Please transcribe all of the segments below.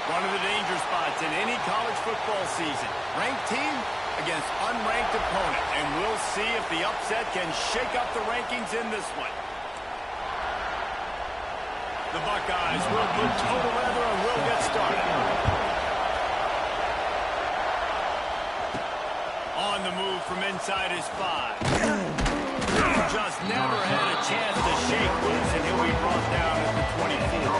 One of the danger spots in any college football season. Ranked team against unranked opponent. And we'll see if the upset can shake up the rankings in this one. The Buckeyes will put total weather and will get started. On the move from inside his 5. Just never had a chance to shake loose, and he'll be brought down at the 24.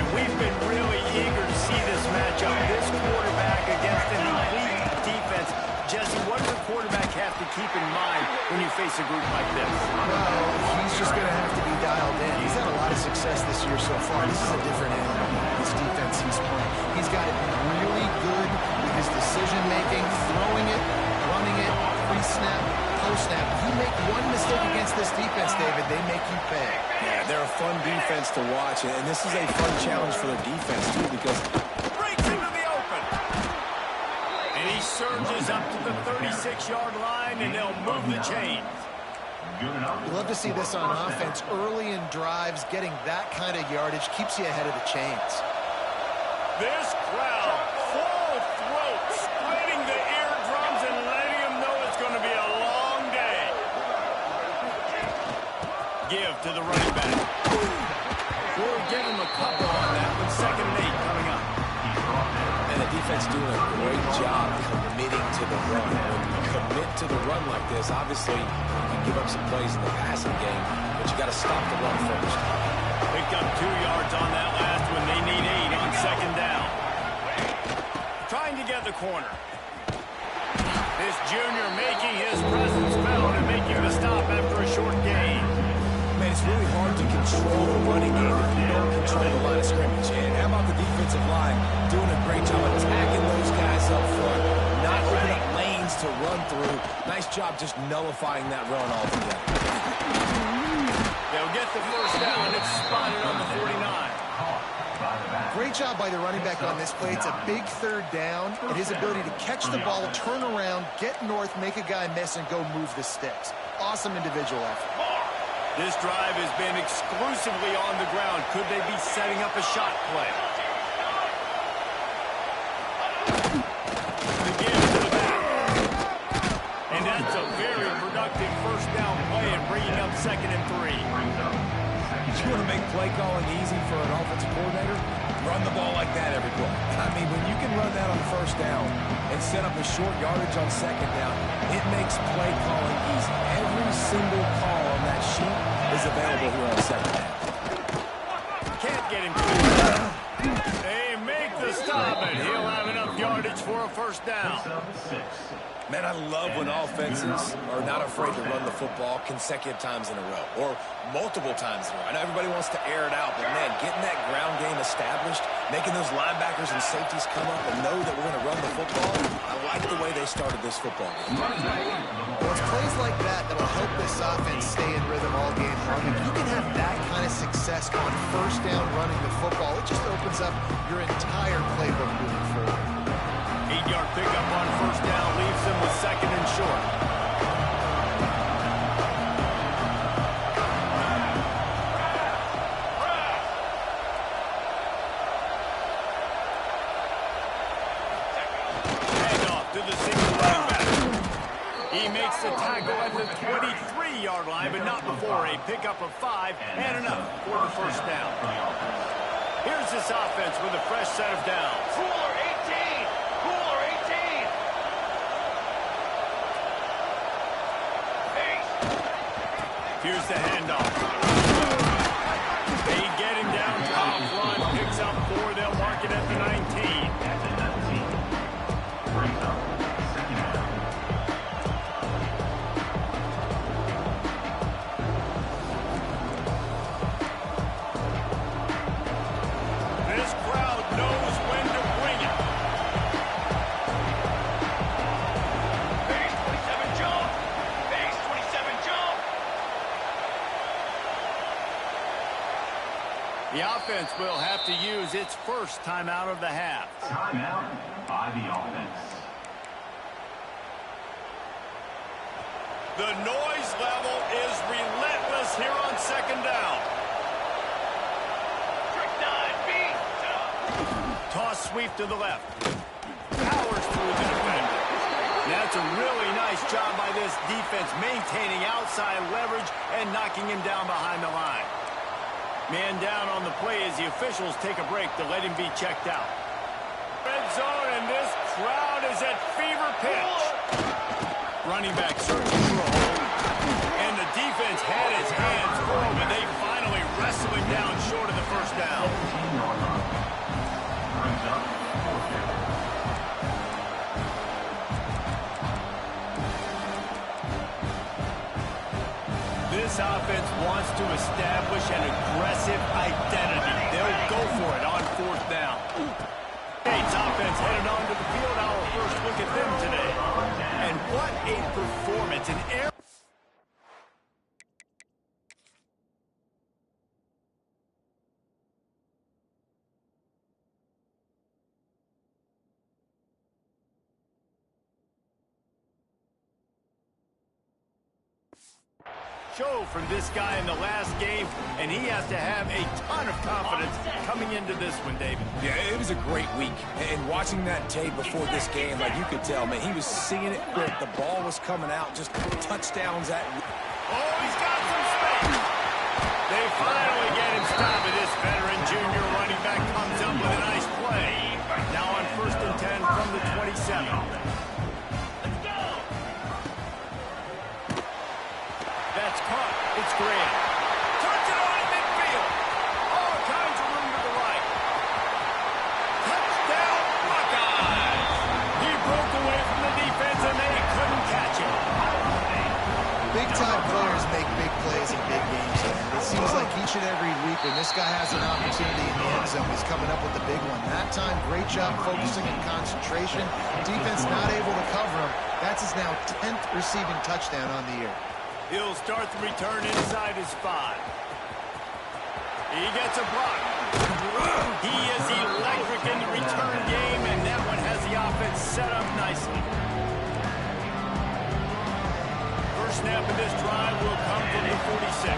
And we've been really eager to see this matchup. This quarterback against an elite defense. Jesse, what does a quarterback have to keep in mind when you face a group like this? Well, he's just going to have to be dialed in. He's had a lot of success this year so far. This is a different animal. This defense he's playing. He's got to be really good with his decision-making, throwing it, running it, pre-snap, post-snap. If you make one mistake against this defense, David, they make you pay. Yeah, they're a fun defense to watch, and this is a fun challenge for their defense, too, because breaks into the open. And he surges up to the 36-yard line, and they'll move the chains. You love to see this on offense. Early in drives, getting that kind of yardage keeps you ahead of the chains. This crowd, full throat, splitting the eardrums and letting them know it's going to be a long day. Give to the running back. We'll give him a couple on that with 2nd and 8 coming up. and the defense doing a great job committing to the run. When you commit to the run like this, obviously you can give up some plays in the passing game, but you got to stop the run first. Picked up 2 yards on that last one. They need 8 on 2nd down. Trying to get the corner. This junior making his presence felt and making the stop after a short gain. Man, it's really hard to control the running game if you don't control the line of scrimmage. And how about the defensive line doing a great job attacking those guys up front, not opening up lanes to run through. Nice job just nullifying that run altogether. They'll get the first down. It's spotted on the 49. Great job by the running back on this play. It's a big 3rd down, and his ability to catch the ball, turn around, get north, make a guy miss, and go move the sticks. Awesome individual effort. This drive has been exclusively on the ground. Could they be setting up a shot play? The give to the back. And that's a very productive first down play and bringing up 2nd and 3. You want to make play calling easy for an offensive coordinator? Run the ball like that every play. I mean, when you can run that on 1st down and set up a short yardage on 2nd down, it makes play calling easy. Every single call on that sheet is available here on 2nd down. Can't get him through. They make the stop, and he'll have enough yardage for a first down. Man, I love when offenses are not afraid to run the football consecutive times in a row or multiple times in a row. I know everybody wants to air it out, but, man, getting that ground game established, making those linebackers and safeties come up and know that we're going to run the football, I like the way they started this football game. Well, it's plays like that that'll help this offense stay in rhythm all game long. If you can have that kind of success on 1st down running the football, it just opens up your entire playbook moving forward. 8-yard pickup on 1st down leaves them with 2nd and short. Handoff to the single running back. He makes the tackle at the 23-yard line, but not before a pickup of 5 and enough for the first down. Here's this offense with a fresh set of downs. Cooler 18! Cooler 18! Here's the handoff. They get him down top run, picks up 4. They'll mark it at the 19. This crowd knows when to bring it. Base 27 jump! Base 27 jump! The offense will have to use its first timeout of the half. Timeout by the offense. The noise level is relentless here on 2nd down. Trick 9, B! sweep to the left. Powers through the defender. That's a really nice job by this defense, maintaining outside leverage and knocking him down behind the line. Man down on the play as the officials take a break to let him be checked out. Red zone, and this crowd is at fever pitch. Running back searching for a hole. And the defense had his hands full, but they finally wrestle him down short of the first down. This offense wants to establish an aggressive identity. They'll go for it on fourth down. State's offense headed onto the field. Our first look at them today. And what a performance. An air. Show from this guy in the last game, and he has to have a ton of confidence coming into this one, David. Yeah, it was a great week. And watching that tape before this game, like you could tell, man, he was seeing it quick. The ball was coming out, just touchdowns at... Oh, he's got some space. They finally get him stopped. This veteran junior running back comes up with a nice play. Now on 1st and 10 from the 27. That's caught. It's Graham. Turns it on in midfield. All kinds of room to the right. Touchdown, Buckeyes. He broke away from the defense, and they couldn't catch him. Big-time players make big plays in big games. It seems like each and every week when this guy has an opportunity in the end zone, he's coming up with the big one. That time, great job focusing and concentration. Defense not able to cover him. That's his now 10th receiving touchdown on the year. He'll start the return inside his 5. He gets a block. He is electric in the return game, and that one has the offense set up nicely. First snap of this drive will come from the 46.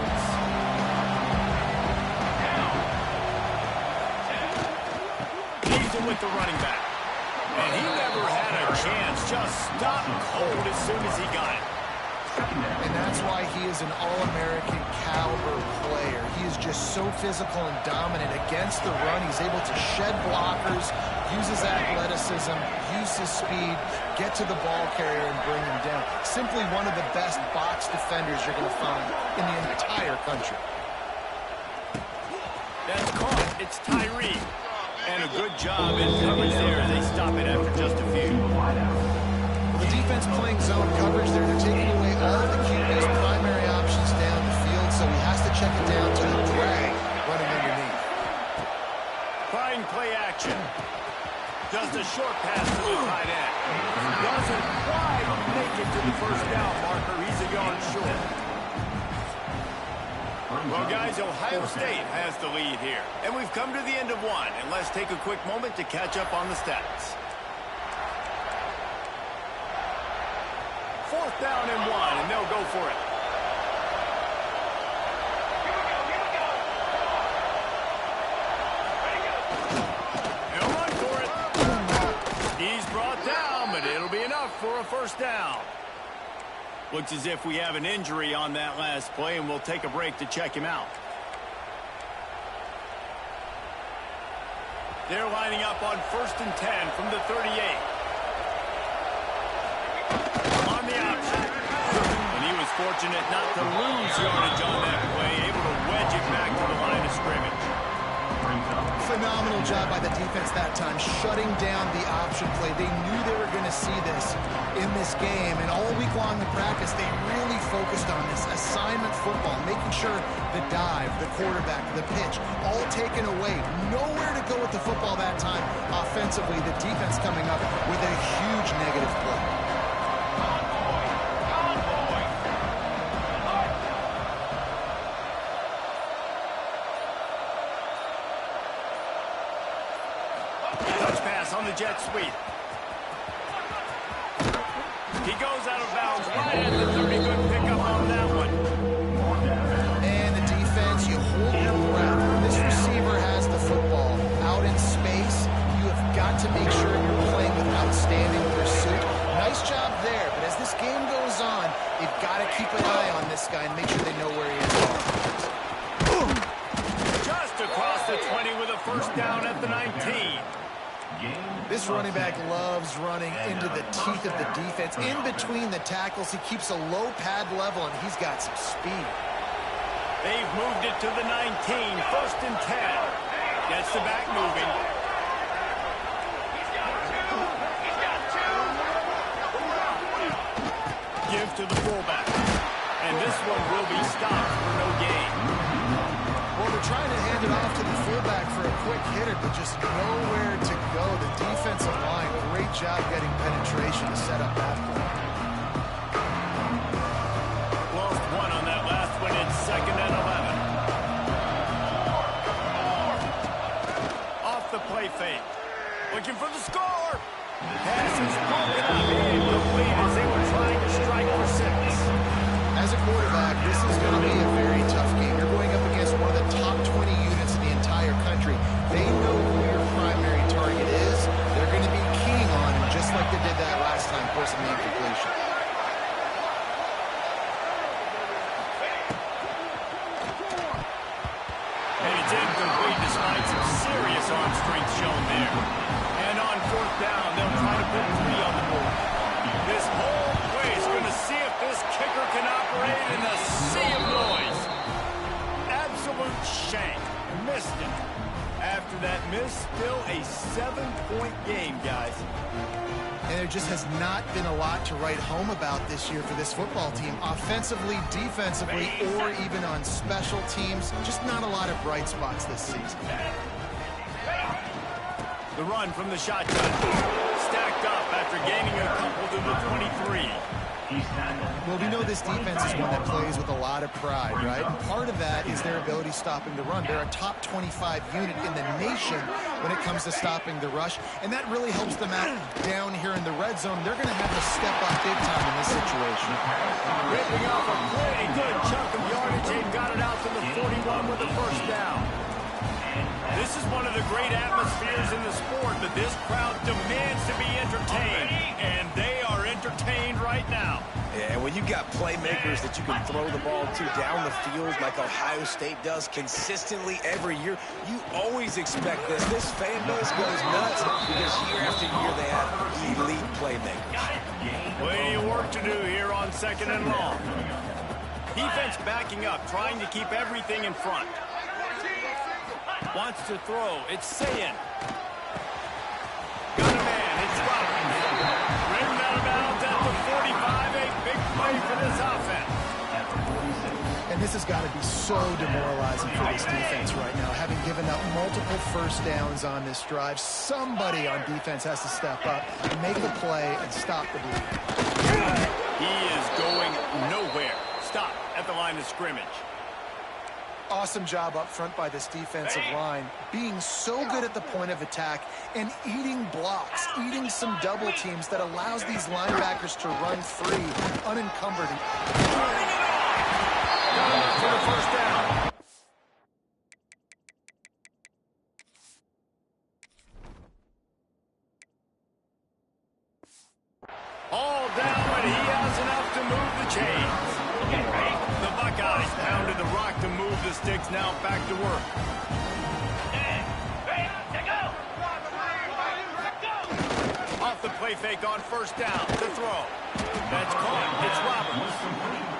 Leaves it with the running back. And he never had a chance. Just stopped cold as soon as he got it. And that's why he is an All-American caliber player. He is just so physical and dominant against the run. He's able to shed blockers, use his athleticism, use his speed, get to the ball carrier and bring him down. Simply one of the best box defenders you're going to find in the entire country. That's caught. It's Tyree. And a good job in coverage there. They stop it after just a few. The defense playing zone coverage there. They're taking away all of the QB's primary options down the field, so he has to check it down to the drag running underneath. Fine play action. Just a short pass to the tight end. Doesn't quite make it to the first down marker. He's a yard short. Well, guys, Ohio State has the lead here. And we've come to the end of one. And let's take a quick moment to catch up on the stats. 4th down and 1, and they'll go for it. They'll run for it. He's brought down, but it'll be enough for a first down. Looks as if we have an injury on that last play, and we'll take a break to check him out. They're lining up on 1st and 10 from the 38. On the option. And he was fortunate not to lose yardage on that play, able to wedge it back to the line of scrimmage. Phenomenal job by the defense that time, shutting down the option play. They knew they were going to see this in this game, and all week long in practice, they really focused on this assignment football, making sure the dive, the quarterback, the pitch, all taken away. Nowhere to go with the football that time offensively. The defense coming up with a huge negative play. On the jet sweep. He goes out of bounds right at the 30. Good pickup on that one. And the defense, you hold your breath. When this receiver has the football out in space, you have got got to keep an eye on this guy and make sure they know where he is. Just across the 20 with a first down at the 19. This running back loves running into the teeth of the defense. In between the tackles, he keeps a low pad level, and he's got some speed. They've moved it to the 19, first and 10. Gets the back moving. He's got two. Give to the fullback. And this one will be stopped for no gain. Well, they're trying to hand it off to the fullback for a quick hitter, but just nowhere to go. The defensive line, great job getting penetration to set up that play. Lost one on that last one. It's second and 11. Off the play fake. Looking for the score. Pass is broken up. Incomplete as they were trying to strike for six. As a quarterback, this is going to be a very tough game. You're going up against one of the top 20 units in the entire country. They know who your primary target is. They're going to be keying on him, just like they did that last time, forcing the incompletion. And it's incomplete despite some serious arm strength shown there. And on fourth down, they'll try to put 3 on the board. This whole play is going to see if this kicker can operate in a sea of noise. Absolute shank. Missed it. After that miss, still a 7-point game, guys. And there just has not been a lot to write home about this year for this football team. Offensively, defensively, or even on special teams. Just not a lot of bright spots this season. The run from the shotgun. Stacked up after gaining a couple to the 23. Well, we know this defense is one that plays with a lot of pride, right? And part of that is their ability stopping the run. They're a top 25 unit in the nation when it comes to stopping the rush, and that really helps them out down here in the red zone. They're going to have to step up big time in this situation. Ripping off a pretty good chunk of yardage. They've got it out to the 41 with the first down. This is one of the great atmospheres in the sport, but this crowd demands to be entertained, and they are entertained right now. Yeah, and when you got playmakers that you can throw the ball to down the field like Ohio State does consistently every year, you always expect this. This fan base goes nuts because year after year they have elite playmakers. Plenty of work to do here on second and long. Defense backing up, trying to keep everything in front. Wants to throw. It's Sayin. Got a man. It's Robbins. Rimmed out of bounds at the 45. A big play for this offense. And this has got to be so demoralizing for this defense right now. Having given up multiple first downs on this drive, somebody on defense has to step up, make a play, and stop the bleed. He is going nowhere. Stop at the line of scrimmage. Awesome job up front by this defensive line, being so good at the point of attack and eating blocks, eating some double teams that allows these linebackers to run free, unencumbered. Got enough for the first down. All down, but he has enough to move the chains. The Buckeyes pounded the rock to move the sticks, now back to work. Off the play fake on first down, the throw. That's caught, it's Roberts.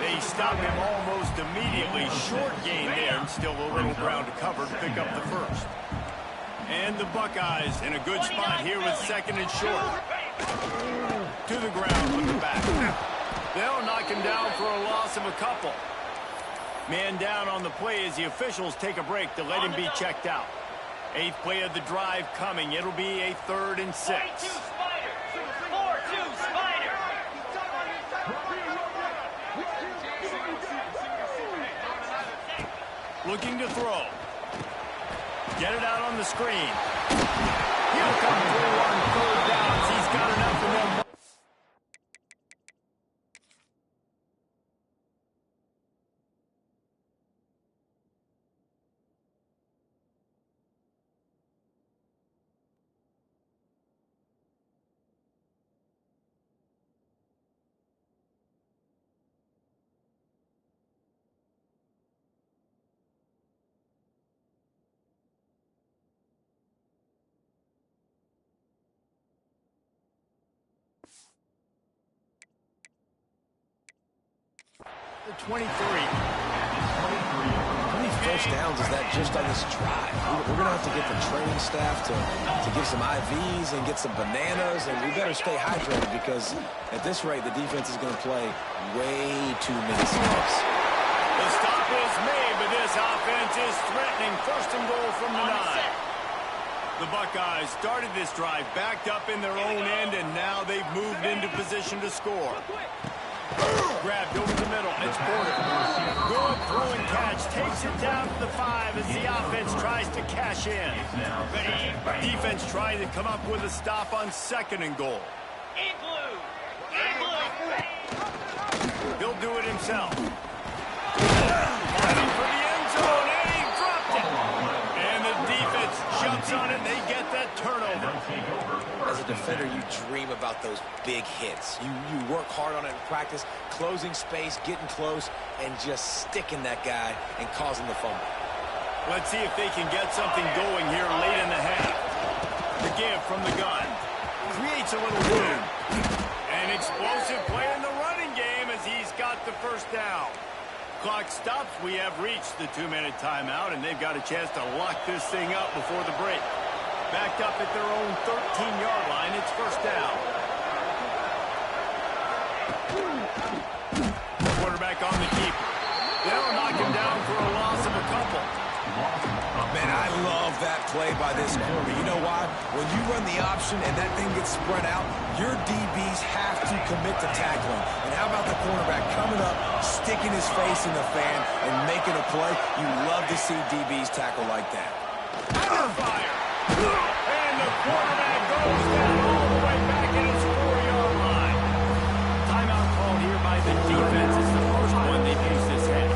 They stop him almost immediately. Short gain there, and still a little ground to cover to pick up the first. And the Buckeyes in a good spot here with second and short. To the ground with the back. They'll knock him down for a loss of a couple. Man down on the play as the officials take a break to let him be checked out. 8th play of the drive coming. It'll be a 3rd and 6. 4-2 Spider. Looking to throw. Get it out on the screen. He'll come through on 3rd downs. He's got enough in them. The 23. How many first downs is that just on this drive? We're going to have to get the training staff to give some IVs and get some bananas, and we better stay hydrated because at this rate, the defense is going to play way too many snaps. The stop is made, but this offense is threatening. First and goal from the 9. The Buckeyes started this drive backed up in their own end, and now they've moved into position to score. Grabbed over the middle. It's Porter. Good throw and catch. Takes it down to the 5 as the offense tries to cash in. Defense trying to come up with a stop on second and goal. He'll do it himself. Fighting for the end zone, and he dropped it. And the defense jumps on it, and they get that turnover. As a defender, you dream about those big hits. You work hard on it in practice, closing space, getting close, and just sticking that guy and causing the fumble. Let's see if they can get something going here late in the half. The give from the gun. Creates a little room. An explosive play in the running game as he's got the first down. Clock stops. We have reached the 2-minute timeout, and they've got a chance to lock this thing up before the break. Backed up at their own 13-yard line. It's first down. Quarterback on the keeper. They'll knock him down for a loss of a couple. Man, I love that play by this corner. You know why? When you run the option and that thing gets spread out, your DBs have to commit to tackling. And how about the cornerback coming up, sticking his face in the fan, and making a play? You love to see DBs tackle like that. Under fire. And the quarterback goes down all the way back at his 4-yard line. Timeout called here by the defense. It's the first one they've used this half.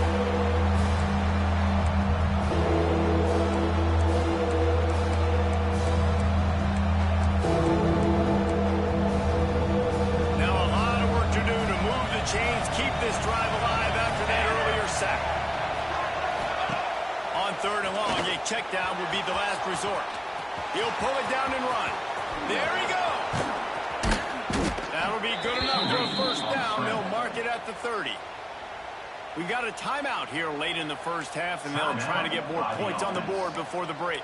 Now a lot of work to do to move the chains, keep this drive alive after that earlier sack. On third and long, a check down would be the last resort. He'll pull it down and run. There he goes. That'll be good enough for a first down. They'll mark it at the 30. We got a timeout here late in the first half, and they'll try to get more points on the board before the break.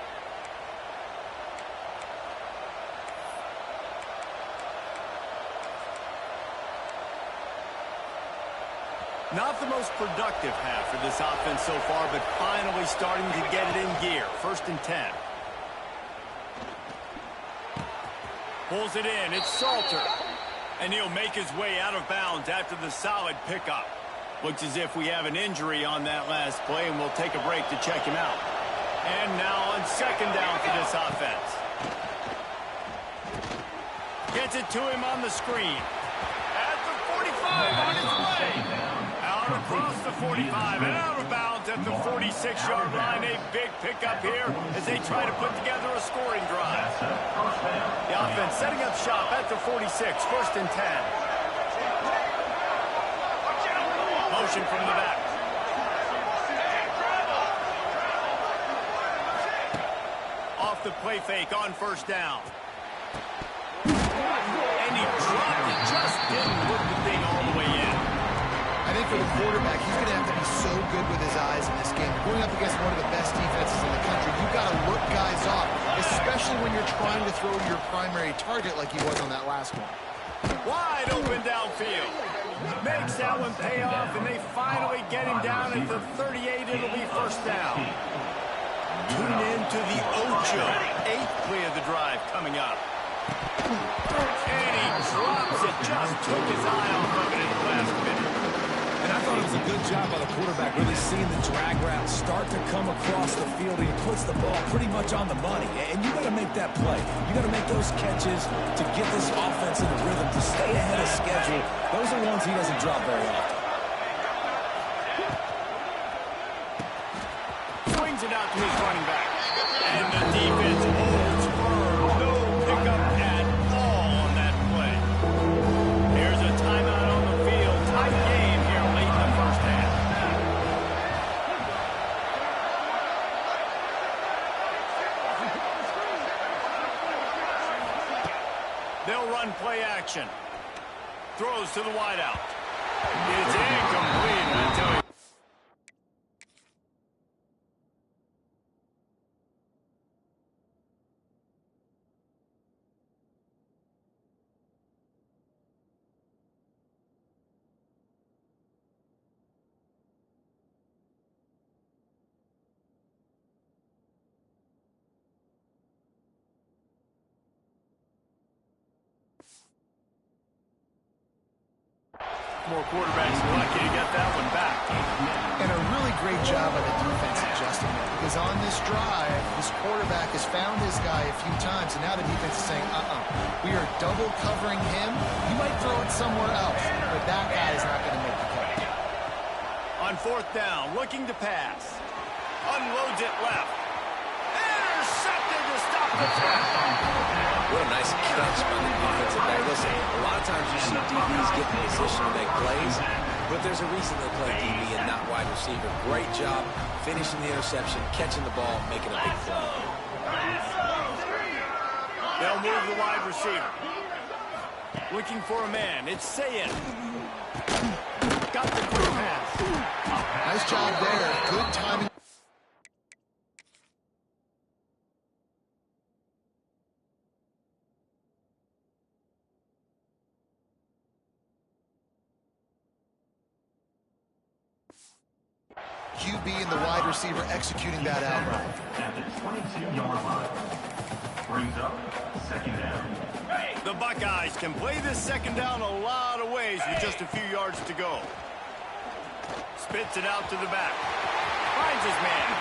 Not the most productive half for this offense so far, but finally starting to get it in gear. First and 10. Pulls it in. It's Salter. And he'll make his way out of bounds after the solid pickup. Looks as if we have an injury on that last play, and we'll take a break to check him out. And now on second down for this offense. Gets it to him on the screen. At the 45 on his way. Out across the 45 and out of bounds at the 46-yard line. A big pickup here as they try to put together a scoring drive. The offense setting up shop at the 46, first and 10. Motion from the back. Off the play fake on first down. And he dropped it, just didn't put the thing all the way in. I think for the quarterback, he's going to have to be so good with his eyes in this game. Going up against one of the best defenses in the country, you've got to look guys off, especially when you're trying to throw your primary target like he was on that last one. Wide open downfield. Makes that one pay off, and they finally get him down at the 38. It'll be first down. Tune in to the Ocho. 8th play of the drive coming up. And he drops it. Just took his eye off of it in the last minute. And I thought it was a good job by the quarterback, really seeing the drag route start to come across the field. He puts the ball pretty much on the money. And you got to make that play. You got to make those catches to get this offense in a rhythm, to stay ahead of schedule. Those are ones he doesn't drop very often. Swings it out to his running back. And the defense holds firm. No pickup at all on that play. Here's a timeout on the field. Tight game here late in the first half. They'll run play action. throws to the wideout. It's incomplete, I tell you. More quarterbacks lucky to get that one back. And a really great job by the defense adjusting that, because on this drive, this quarterback has found his guy a few times, and now the defense is saying, we are double covering him. You might throw it somewhere else, but that guy is not going to make the catch. On fourth down, looking to pass. Unloads it left. Intercepted to stop the threat. What a nice catch by the defensive back. Listen, a lot of times you see DBs get in position to make plays, but there's a reason they play DB and not wide receiver. Great job finishing the interception, catching the ball, making a big play. They'll move the wide receiver. Looking for a man. It's Sayin. Got the quick pass. Nice job there. Good timing. QB and the wide receiver executing that out right. At the 22-yard line. Brings up second down. The Buckeyes can play this second down a lot of ways with just a few yards to go. Spits it out to the back. Finds his man.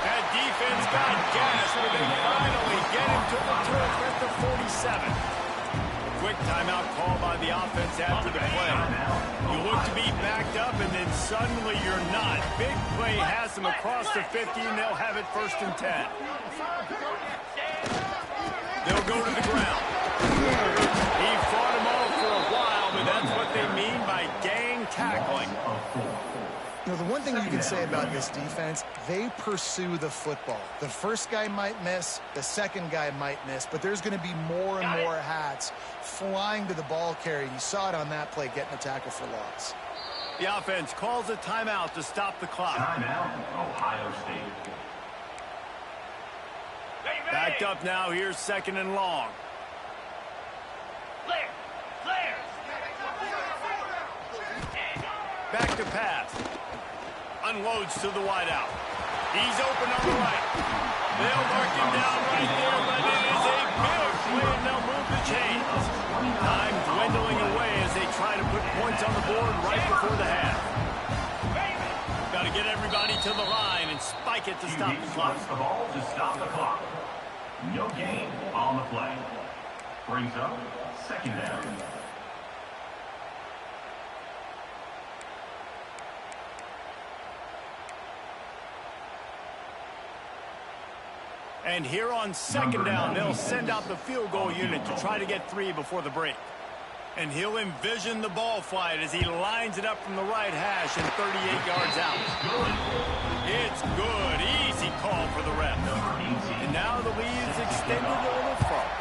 That defense got gas, but they finally get him to the turf at the 47. Quick timeout call by the offense after the play. You look to be backed up, and then suddenly you're not. Big play has them across the 50, and they'll have it 1st and 10. They'll go to the ground. He fought them all for a while, but that's what they mean by gang tackling. You know, the one thing you can say about this defense, they pursue the football. The first guy might miss, the second guy might miss, but there's going to be more and more hats flying to the ball carrier. You saw it on that play, getting a tackle for loss. The offense calls a timeout to stop the clock. Timeout, Ohio State. Backed up now, here's 2nd and long. Back to pass. Unloads to the wideout. He's open on the right. They'll mark him down right there, but it is a big play, and they'll move the chains. Time dwindling away as they try to put points on the board right before the half. Got to get everybody to the line and spike it to stop the clock. The ball to stop the clock. No gain on the play. Brings up second down. And here on 2nd down, they'll send out the field goal unit to try to get 3 before the break. And he'll envision the ball flight as he lines it up from the right hash and 38 yards out. It's good. Easy call for the ref. And now the lead is extended a little further.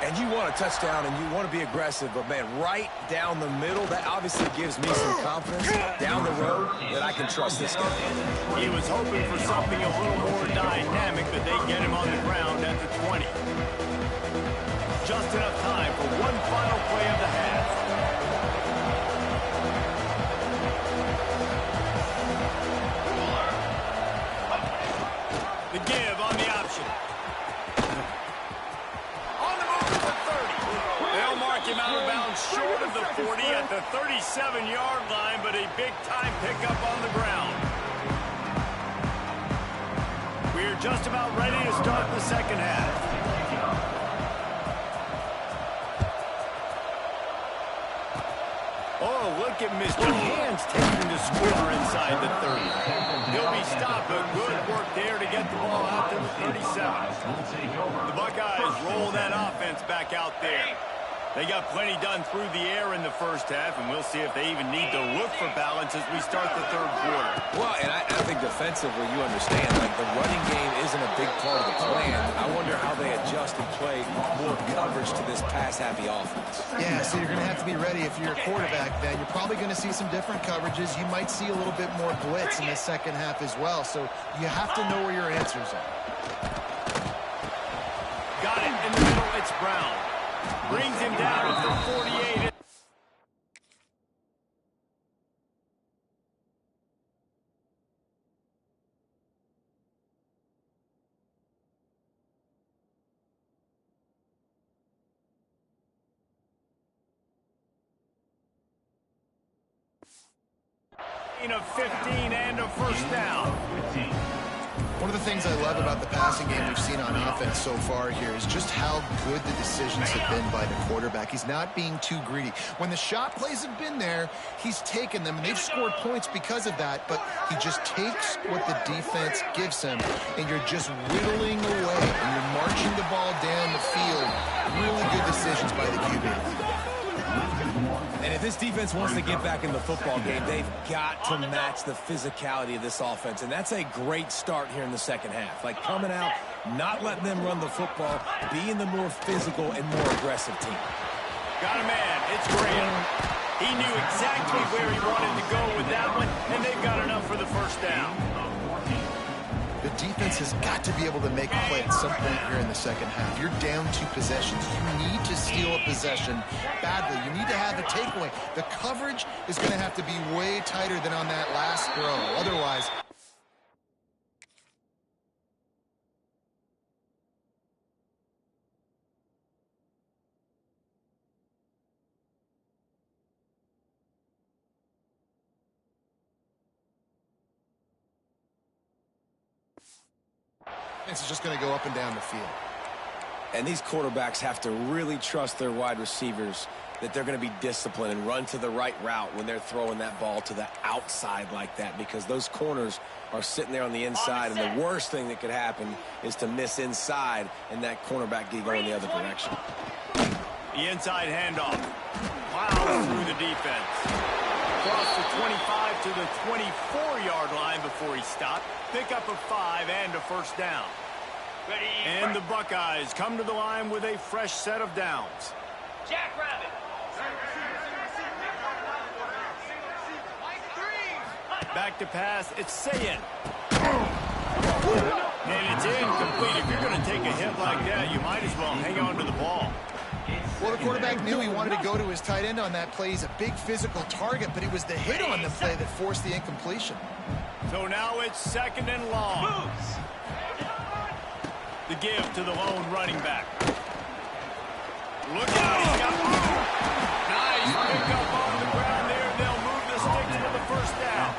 And you want a touchdown and you want to be aggressive, but man, right down the middle, that obviously gives me some confidence down the road that I can trust this guy. He was hoping for something a little more dynamic, but they get him on the ground at the 20. Just enough time for one final play of the half. The give on the option. Him out of bounds short of the 40 at the 37-yard line, but a big-time pickup on the ground. We're just about ready to start the second half. Oh, look at Mr. Hands taking the score inside the 30. He'll be stopped, but good work there to get the ball out to the 37. The Buckeyes roll that offense back out there. They got plenty done through the air in the first half, and we'll see if they even need to look for balance as we start the third quarter. Well, and I think defensively, you understand, like the running game isn't a big part of the plan. I wonder how they adjust and play more coverage to this pass-happy offense. Yeah, so you're going to have to be ready if you're a quarterback then. You're probably going to see some different coverages. You might see a little bit more blitz in the second half as well, so you have to know where your answers are. Got it in the middle. It's Brown. Brings him down at the 48. Of 15 and a first down. One of the things I love about the passing game we've seen on offense so far here is just how good the decisions have been by the quarterback. He's not being too greedy. When the shot plays have been there, he's taken them, and they've scored points because of that, but he just takes what the defense gives him, and you're just whittling away, and you're marching the ball down the field. Really good decisions by the QB. And if this defense wants to get back in the football game, they've got to match the physicality of this offense. And that's a great start here in the second half. Like coming out, not letting them run the football, being the more physical and more aggressive team. Got a man. It's Graham. He knew exactly where he wanted to go with that one, and they've got enough for the first down. The defense has got to be able to make a play at some point here in the second half. You're down 2 possessions. You need to steal a possession badly. You need to have a takeaway. The coverage is going to have to be way tighter than on that last throw. Otherwise, it's just going to go up and down the field. And these quarterbacks have to really trust their wide receivers that they're going to be disciplined and run to the right route when they're throwing that ball to the outside like that, because those corners are sitting there on the inside, and the worst thing that could happen is to miss inside and that cornerback get going the other direction. The inside handoff. Plows through the defense. Across the 25 to the 24-yard line before he stopped. Pick up a 5 and a first down. And the Buckeyes come to the line with a fresh set of downs. Jackrabbit. Back to pass. It's Sayin. And it's incomplete. If you're going to take a hit like that, you might as well hang on to the ball. Well, the quarterback knew he wanted to go to his tight end on that play. He's a big physical target, but it was the hit on the play that forced the incompletion. So now it's second and long. The give to the lone running back. Look out, he's got nice pick up on the ground there. They'll move the sticks for the first down.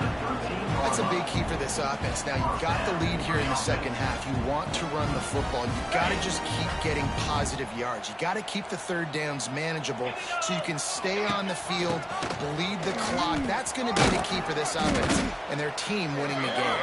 That's a big key for this offense. Now, you've got the lead here in the second half. You want to run the football. You've got to just keep getting positive yards. You've got to keep the third downs manageable so you can stay on the field, bleed the clock. That's going to be the key for this offense and their team winning the game.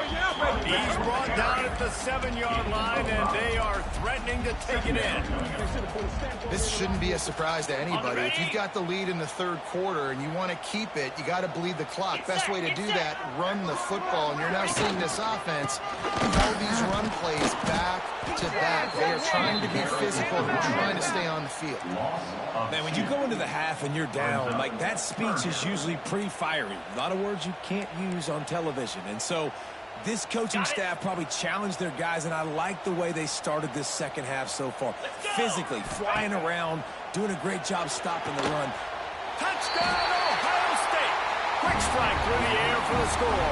He's brought down at the 7-yard line, and they are threatening to take it in. This shouldn't be a surprise to anybody. If you've got the lead in the third quarter and you want to keep it, you got to bleed the clock. Best way to do that, run the football. And you're now seeing this offense call these run plays back to back. They are trying to be physical and trying to stay on the field. Man, when you go into the half and you're down, like that speech is usually pretty fiery. A lot of words you can't use on television. And so this coaching staff probably challenged their guys, and I like the way they started this second half so far. Physically, flying around, doing a great job stopping the run. Touchdown, Ohio State! Quick strike through the air for the score.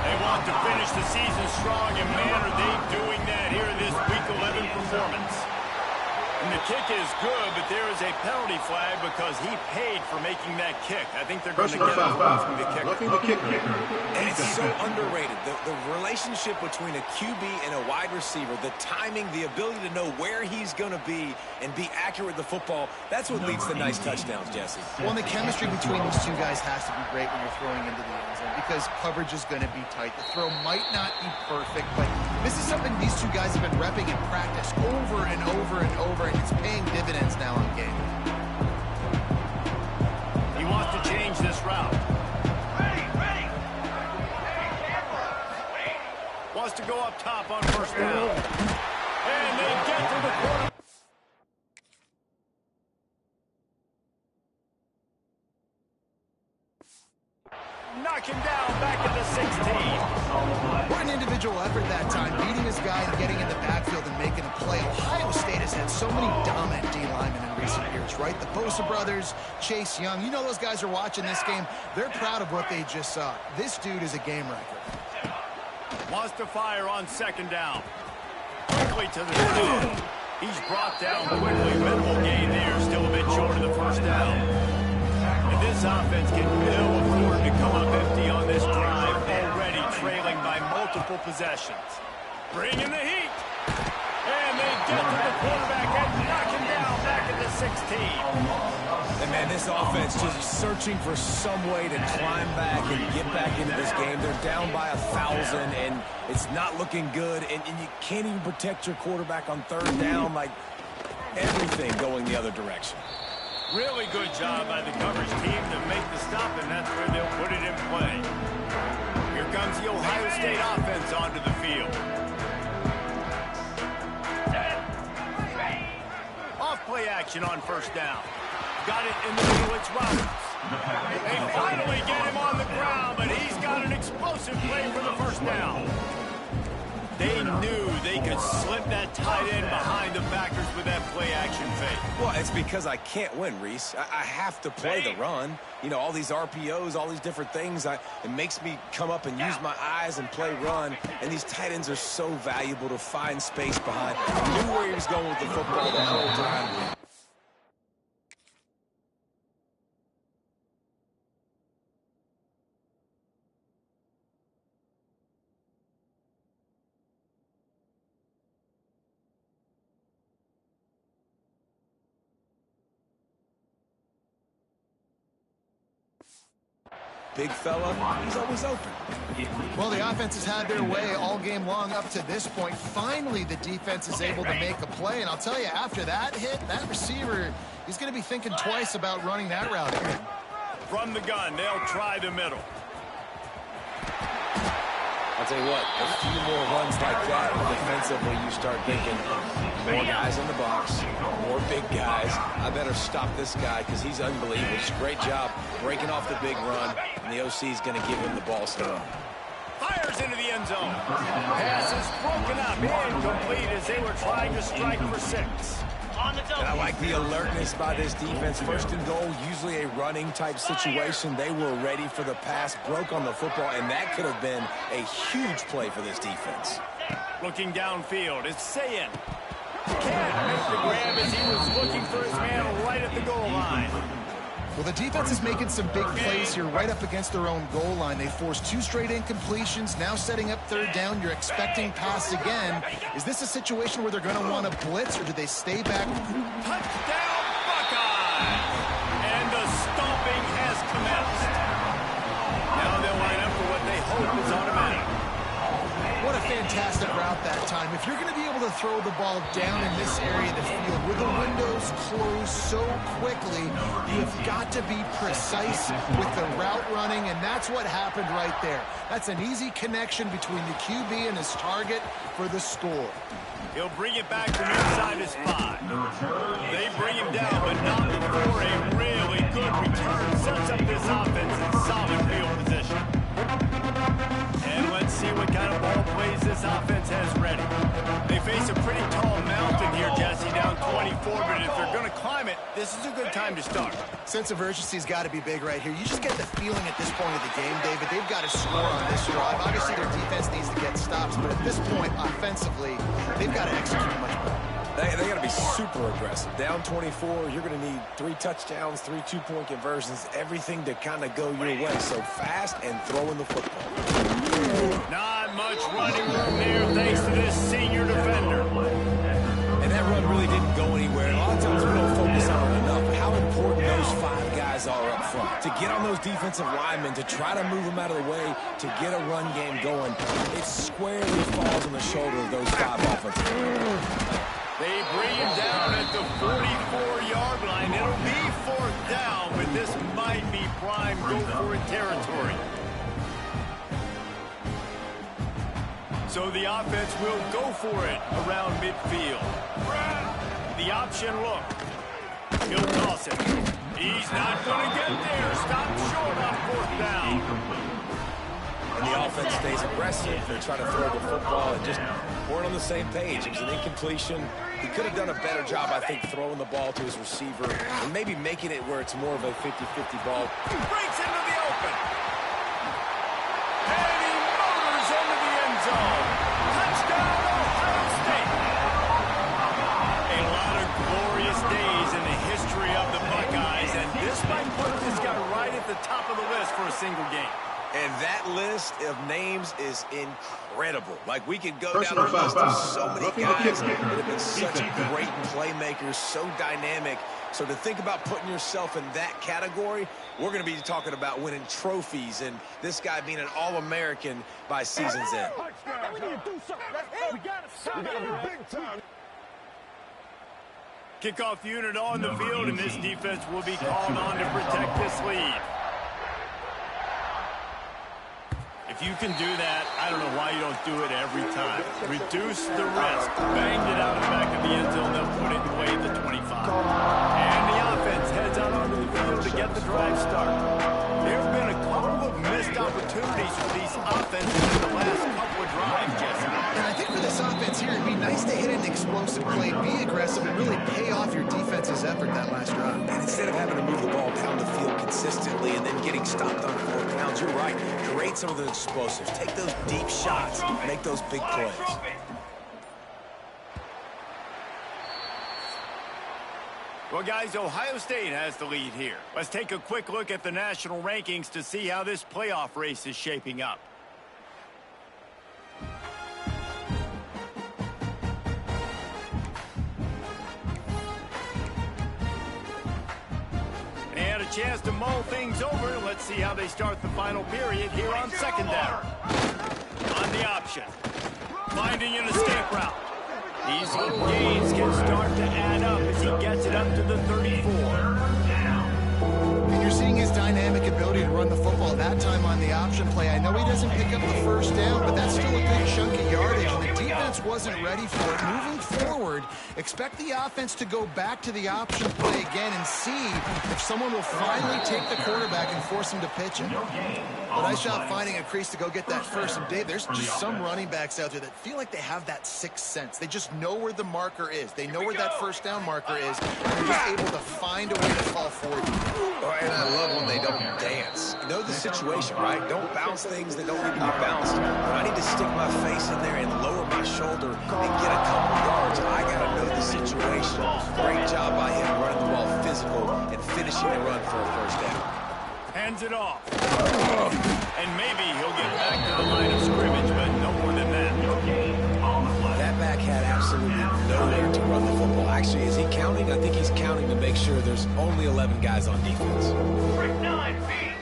They want to finish the season strong, and man, are they doing that here in this Week 11 performance. And the kick is good, but there is a penalty flag because he paid for making that kick. I think they're going to get it from the kicker. And it's so underrated. The relationship between a QB and a wide receiver, the timing, the ability to know where he's going to be and be accurate with the football, that's what leads to nice touchdowns, Jesse. Well, and the chemistry between these two guys has to be great when you're throwing into the end zone because coverage is going to be tight. The throw might not be perfect, but this is something these two guys have been repping in practice over and over and over, and it's paying dividends now in game. off on first down. And they get to the quarterback. Knock him down back at the 16. What an individual effort that time, beating his guy and getting in the backfield and making a play. Ohio State has had so many dominant D-linemen in recent years, right? The Bosa brothers, Chase Young. You know those guys are watching this game. They're proud of what they just saw. This dude is a game wrecker. Wants to fire on second down. Quickly to the ground. He's brought down quickly. Minimal gain there. Still a bit short of the first down. And this offense can ill afford to come up empty on this drive, already trailing by multiple possessions. Bring in the heat. And they get to the quarterback and knock him down back at the 16. And man, this offense just searching for some way to climb back and get back into this game. They're down by 1,000, and it's not looking good. And you can't even protect your quarterback on third down. Like, everything going the other direction. Really good job by the coverage team to make the stop, and that's where they'll put it in play. Here comes the Ohio State offense onto the field. Off play action on first down. Got it in the middle, it's Roberts. They finally get him on the ground, but he's got an explosive play for the first down. They knew they could slip that tight end behind the backers with that play action fake. Well, it's because I can't win, Reese. I have to play the run. You know, all these RPOs, all these different things. It makes me come up and use my eyes and play run. And these tight ends are so valuable to find space behind. He knew where he was going with the football the whole time. Big fella, he's always open. Well, the offense has had their way all game long up to this point. Finally, the defense is able to make a play. And I'll tell you, after that hit, that receiver, he's going to be thinking twice about running that route again. From the gun, they'll try the middle. I'll tell you what, a few more runs like that, defensively, you start thinking, more guys in the box, more big guys. I better stop this guy because he's unbelievable. It's a great job breaking off the big run, and the OC is going to give him the ball still. Fires into the end zone. Pass is broken up, incomplete as they were trying to strike for 6. And I like the alertness by this defense. First and goal, usually a running type situation. They were ready for the pass, broke on the football, and that could have been a huge play for this defense. Looking downfield, it's Sayin. Can't make the grab as he was looking for his man right at the goal line. Well, the defense is making some big plays here right up against their own goal line. They forced 2 straight incompletions, now setting up third down. You're expecting pass again. Is this a situation where they're going to want to blitz, or do they stay back? Touchdown, Buckeyes! And the stomping has commenced. Now they'll line up for what they hope is automatic. What a fantastic route that time. If you're going to be able to throw the ball down in this area of the field where the windows close so quickly, you have got to be precise with the route running, and that's what happened right there. That's an easy connection between the QB and his target for the score. He'll bring it back to inside his spot. They bring him down, but not before a really good return sets up this offense in solid field position. And let's see what kind of ball plays this offense has ready. They face a pretty tall mountain here, Jesse, down 24, but if they're going to climb it, this is a good time to start. Sense of urgency's got to be big right here. You just get the feeling at this point of the game, David, they've got to score on this drive. Obviously, their defense needs to get stops, but at this point, offensively, they've got to execute much better. They got to be super aggressive. Down 24, you're going to need 3 touchdowns, 3 two-point conversions, everything to kind of go your way. So fast and throwing the football. Not much running room there thanks to this senior defender. And that run really didn't go anywhere. A lot of times we don't focus on it enough. How important those 5 guys are up front. To get on those defensive linemen, to try to move them out of the way, to get a run game going, it squarely falls on the shoulder of those 5 offensive players. They bring him down at the 44-yard line. It'll be 4th down, but this might be prime go-for-it territory. So the offense will go for it around midfield. The option look. He'll toss it. He's not going to get there. Stop short on fourth down. And the offense stays aggressive. They're trying to throw the football and just weren't on the same page. It was an incompletion. He could have done a better job, I think, throwing the ball to his receiver and maybe making it where it's more of a 50-50 ball. Breaks into the open. And he motors into the end zone. Touchdown, Ohio State. A lot of glorious days in the history of the Buckeyes, and this might put this guy right at the top of the list for a single game. And that list of names is incredible. Like, we could go down the list of so many guys that have been such great playmakers, so dynamic. So to think about putting yourself in that category, we're going to be talking about winning trophies and this guy being an All-American by season's end. Kickoff unit on the field, and this defense will be called on to protect this lead. If you can do that, I don't know why you don't do it every time. Reduce the risk. Banged it out of the back of the end zone. They'll put it away at the 25. And the offense heads out onto the field to get the drive started. There have been a couple of missed opportunities for these offenses in the last couple of drives, Jesse. And I think for this offense here, it'd be nice to hit an explosive play, be aggressive, and really pay off your defense's effort that last drive. And instead of having to move the ball down the field consistently and then getting stopped on 4th downs, you're right. Create some of those explosives. Take those deep shots. Make those big plays. Well, guys, Ohio State has the lead here. Let's take a quick look at the national rankings to see how this playoff race is shaping up. And a chance to mull things over. Let's see how they start the final period here on second down. On the option. Finding an escape route. These little gains can start to add up as he gets it up to the 34. And you're seeing his dynamic ability to run the football that time on the option play. I know he doesn't pick up the first down, but that's still a good chunk of yardage, and the defense wasn't ready for it. Moving forward, expect the offense to go back to the option play again and see if someone will finally take the quarterback and force him to pitch it. But nice job finding a crease to go get that first. And Dave, there's just some running backs out there that feel like they have that sixth sense. They just know where the marker is. They know where that first down marker is, and they're just able to find a way to fall forward. And I love when they don't dance. Know the situation, right? Don't bounce things that don't need to be bounced. When I need to stick my face in there and lower my shoulder and get a couple yards, I got to know the situation. Great job by him running the ball physical and finishing the run for a first down. Hands it off. And maybe he'll get back to the line of scrimmage, but no more than that. That back had absolutely nowhere to run the football. Actually, is he counting? I think he's counting to make sure there's only 11 guys on defense. Break 9 feet.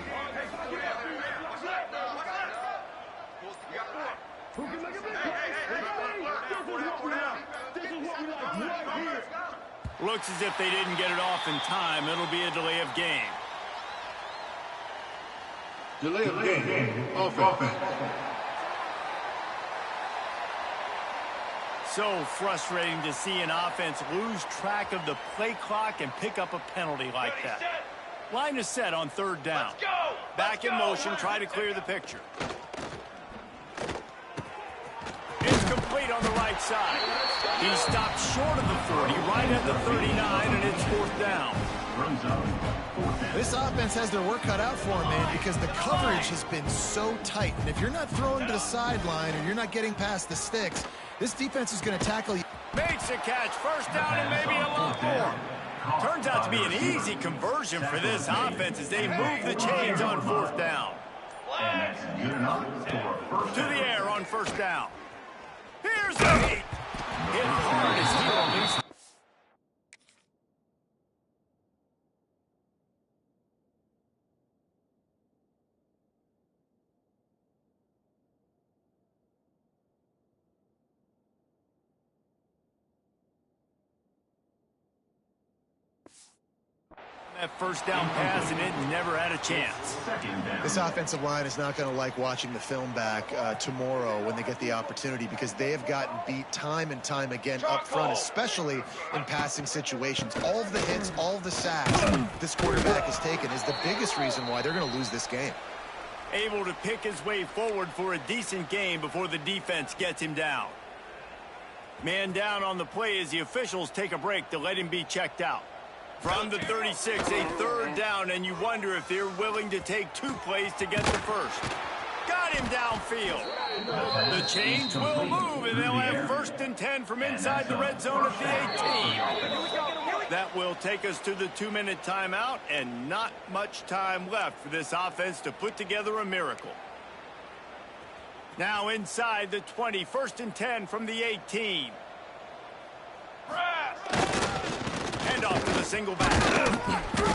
Looks as if they didn't get it off in time. It'll be a delay of game. Delay of game. Offense. So frustrating to see an offense lose track of the play clock and pick up a penalty like that. Line is set on third down. Back in motion, try to clear the picture. It's complete on the right side. He stopped short of the 40, right at the 39, and it's fourth down. This offense has their work cut out for them, man, because the coverage has been so tight. And if you're not throwing to the sideline or you're not getting past the sticks, this defense is going to tackle you. Makes a catch, first down, and maybe a lot more. Turns out to be an easy conversion for this offense as they move the chains on fourth down. To the air on first down. Here's the heat. Hit hard as he released. That first down pass, and it never had a chance. This offensive line is not going to like watching the film back tomorrow when they get the opportunity, because they have gotten beat time and time again up front, especially in passing situations. All of the hits, all of the sacks this quarterback has taken is the biggest reason why they're going to lose this game. Able to pick his way forward for a decent game before the defense gets him down. Man down on the play as the officials take a break to let him be checked out. From the 36, a third down, and you wonder if they're willing to take 2 plays to get the first. Got him downfield. The chains will move, and they'll have 1st and 10 from inside the red zone at the 18. That will take us to the 2-minute timeout, and not much time left for this offense to put together a miracle. Now inside the 20, 1st and 10 from the 18. Handoff to the single back.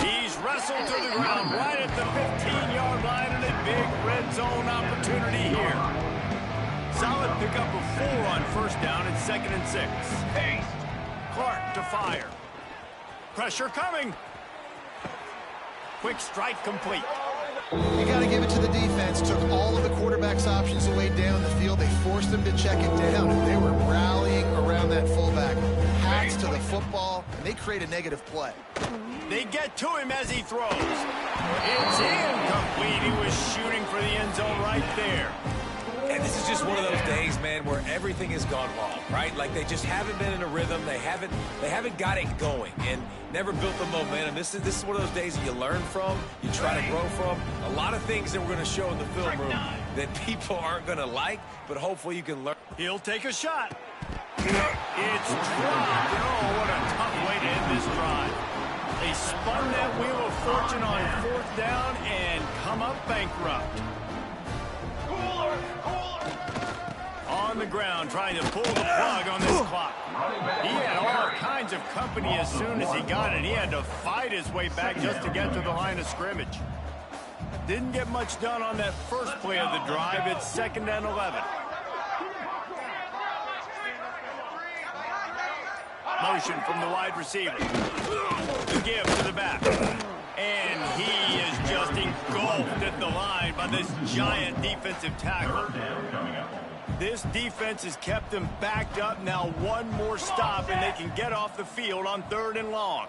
He's wrestled to the ground right at the 15-yard line, and a big red zone opportunity here. Solid pickup of 4 on 1st down and 2nd and 6. Clark to fire. Pressure coming. Quick strike complete. You got to give it to the defense. Took all of the quarterback's options away down the field. They forced them to check it down, and they were rallying around that fullback. Hats to the football, and they create a negative play. They get to him as he throws. It's incomplete. He was shooting for the end zone right there. And this is just one of those days, man, where everything has gone wrong, right? Like they just haven't been in a rhythm. They haven't got it going and never built the momentum. This is one of those days that you learn from, you try to grow from. A lot of things that we're going to show in the film room that people aren't going to like, but hopefully you can learn. He'll take a shot. It's dropped. Oh, what a tough way to end this drive. They spun that wheel of fortune on 4th down and come up bankrupt. On the ground, trying to pull the plug on this clock. He had all kinds of company as soon as he got it. He had to fight his way back just to get to the line of scrimmage. Didn't get much done on that first play of the drive. It's 2nd and 11. Motion from the wide receiver. The give to the back. And he is just engulfed at the line by this giant defensive tackle. This defense has kept them backed up. Now one more stop, and they can get off the field on 3rd and long.